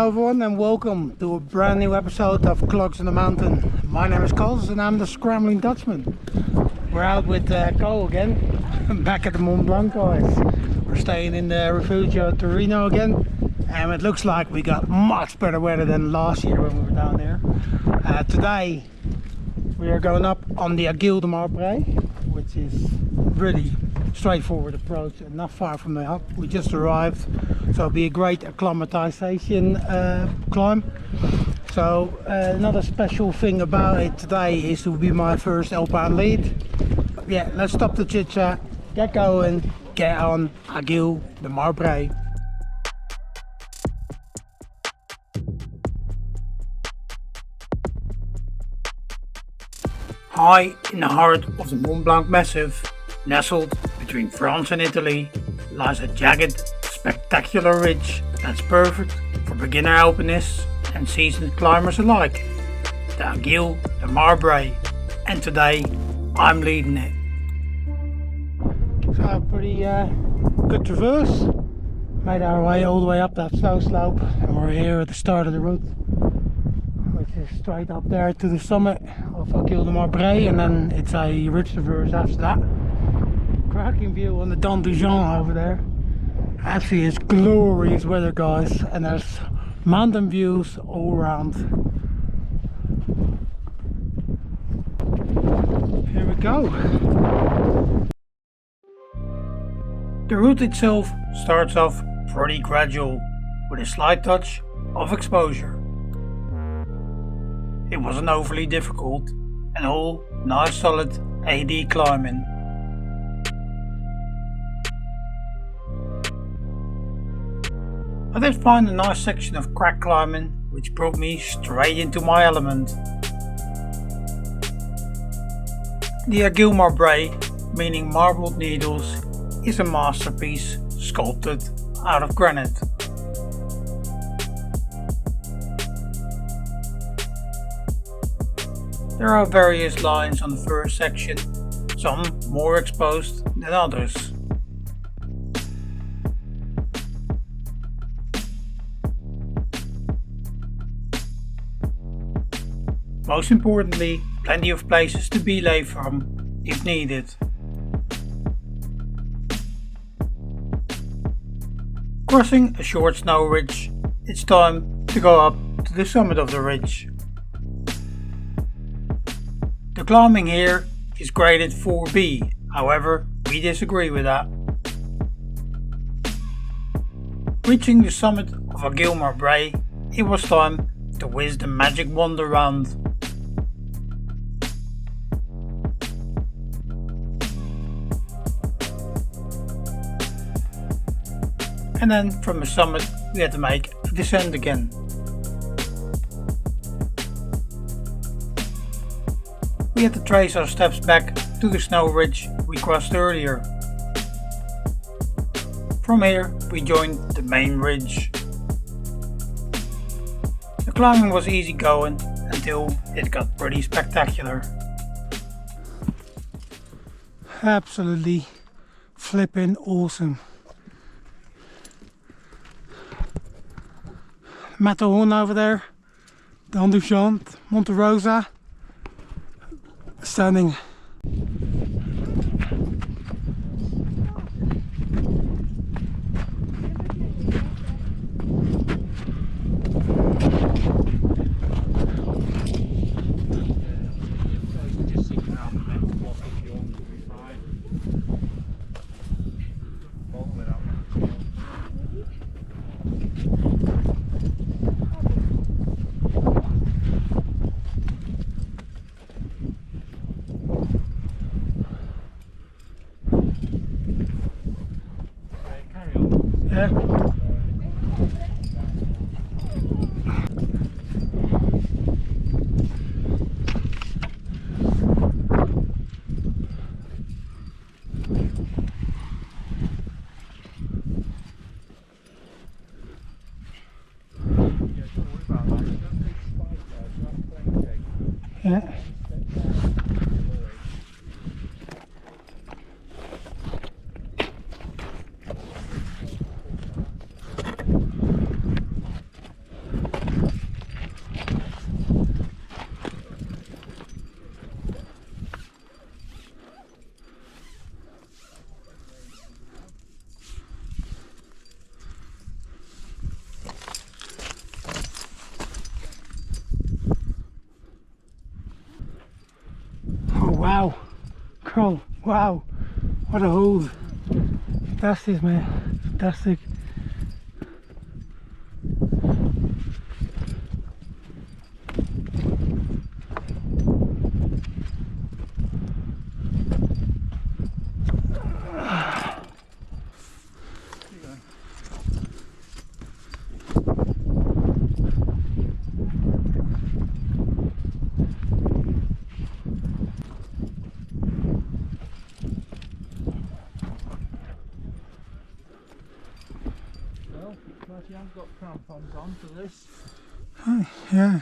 Hello everyone and welcome to a brand new episode of Clogs on the Mountain. My name is Carlos and I'm the Scrambling Dutchman. We're out with Cole again, back at the Mont Blanc guys. We're staying in the Refugio Torino again and it looks like we got much better weather than last year when we were down there. Today we are going up on the Aiguille Marbrees, which is really straightforward approach and not far from the hub. We just arrived, so it'll be a great acclimatization climb. So another special thing about it today is to be my first Alpine lead. Yeah, let's stop the chit chat, get going, get on Aiguille Marbrees. High in the heart of the Mont Blanc Massif, nestled between France and Italy, lies a jagged, spectacular ridge that's perfect for beginner alpinists and seasoned climbers alike, the Aiguille Marbrees, and today I'm leading it. So a pretty good traverse, made our way all the way up that snow slope and we're here at the start of the route, which is straight up there to the summit of Aiguille Marbrees, and then it's a ridge traverse after that. Cracking view on the Dent du Jean over there. Actually it's glorious weather guys, and there's mountain views all around. Here we go. The route itself starts off pretty gradual with a slight touch of exposure. It wasn't overly difficult and all nice solid AD climbing. I did find a nice section of crack climbing which brought me straight into my element. The Aiguille Marbrees, meaning marbled needles, is a masterpiece sculpted out of granite. There are various lines on the first section, some more exposed than others. Most importantly, plenty of places to belay from if needed. Crossing a short snow ridge, it's time to go up to the summit of the ridge. The climbing here is graded 4B, however we disagree with that. Reaching the summit of Aiguille Marbrees, it was time to whiz the magic wand around. And then from the summit we had to make a descent again. We had to trace our steps back to the snow ridge we crossed earlier. From here we joined the main ridge. The climbing was easy going until it got pretty spectacular. Absolutely flipping awesome. Matterhorn over there, Dent du Jean, Monte Rosa, stunning. Yeah. Yeah. Cool. Wow, what a hold. Fantastic, man. Fantastic. You haven't got crampons on for this. Oh, yeah.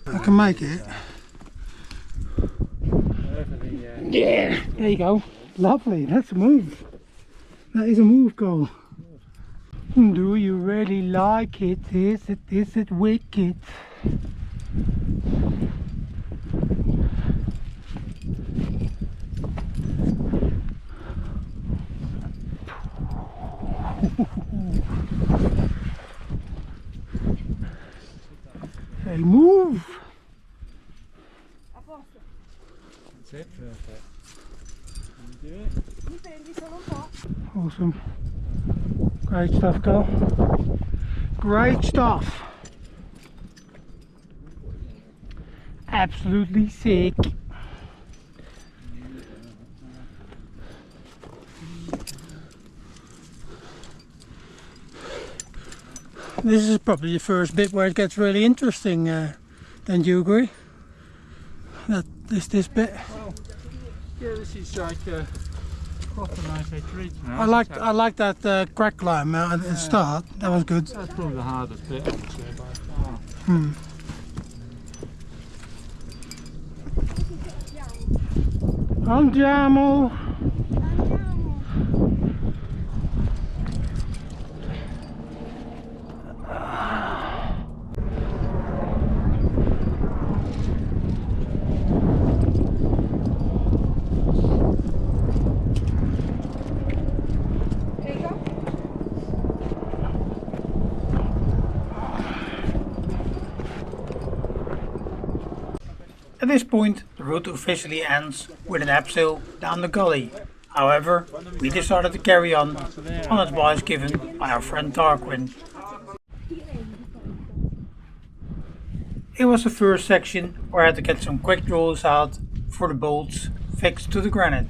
I can make it. Yeah, there you go. Lovely, that's a move. That is a move, Cole. Do you really like it? Is it wicked? Hey, move! That's it, perfect. You do it. Awesome. Great stuff, Cole. Great stuff. Absolutely sick. This is probably the first bit where it gets really interesting. Don't you agree? That this bit. Well, yeah, this is like a proper nice retreat now. I like that crack climb at the start. That was good. That's probably the hardest bit, I would say, by far. Andiamo. At this point, the route officially ends with an abseil down the gully. However, we decided to carry on advice given by our friend Tarquin. It was the first section where I had to get some quick drills out for the bolts fixed to the granite.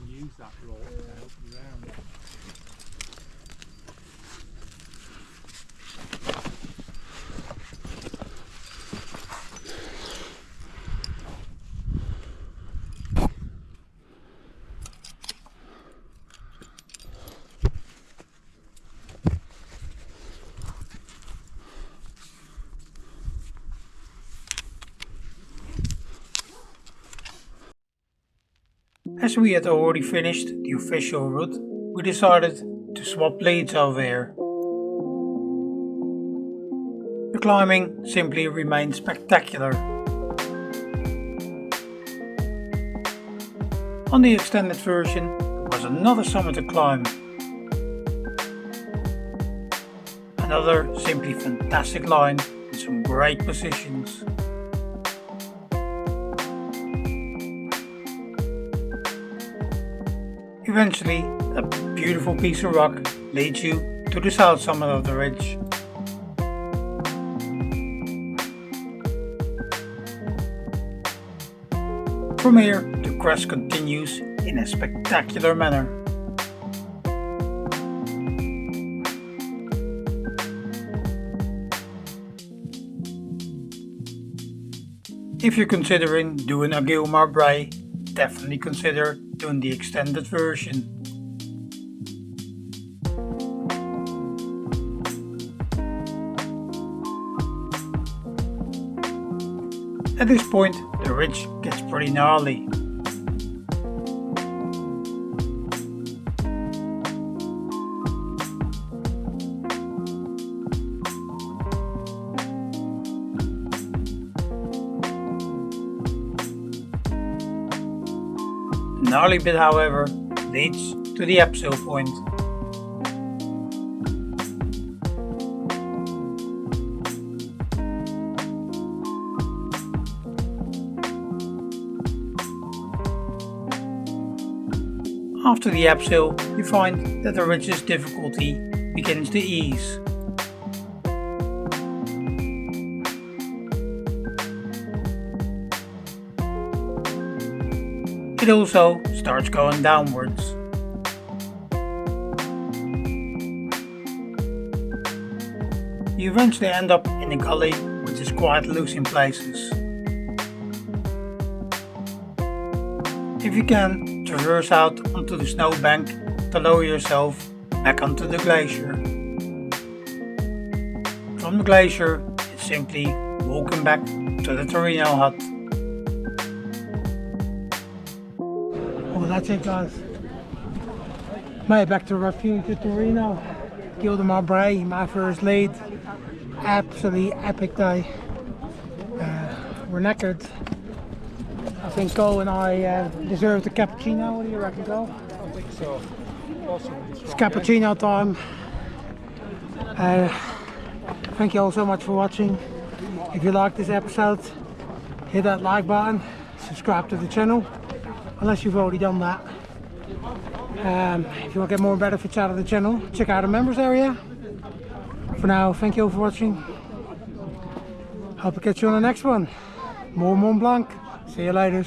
Use that rope to help you around. As we had already finished the official route, we decided to swap blades over here. The climbing simply remained spectacular. On the extended version was another summit to climb. Another simply fantastic line with some great positions. Eventually, a beautiful piece of rock leads you to the south summit of the ridge. From here, the crest continues in a spectacular manner. If you're considering doing Aiguille Marbrees, definitely consider doing the extended version. At this point, the ridge gets pretty gnarly. The gnarly bit, however, leads to the abseil point. After the abseil, you find that the ridge's difficulty begins to ease. It also starts going downwards. You eventually end up in a gully which is quite loose in places. If you can, traverse out onto the snowbank to lower yourself back onto the glacier. From the glacier, it's simply walking back to the Torino hut. Well, that's it, guys. Made it back to refuge to Torino. Aiguille Marbrees, my first lead. Absolutely epic day. We're knackered. I think Cole and I deserve the cappuccino. What do you reckon, Cole? I think so. It's cappuccino time. Thank you all so much for watching. If you liked this episode, hit that like button, subscribe to the channel, unless you've already done that. If you want to get more benefits out of the channel, check out the members area. For now, thank you all for watching. Hope to catch you on the next one. More Mont Blanc. See you later.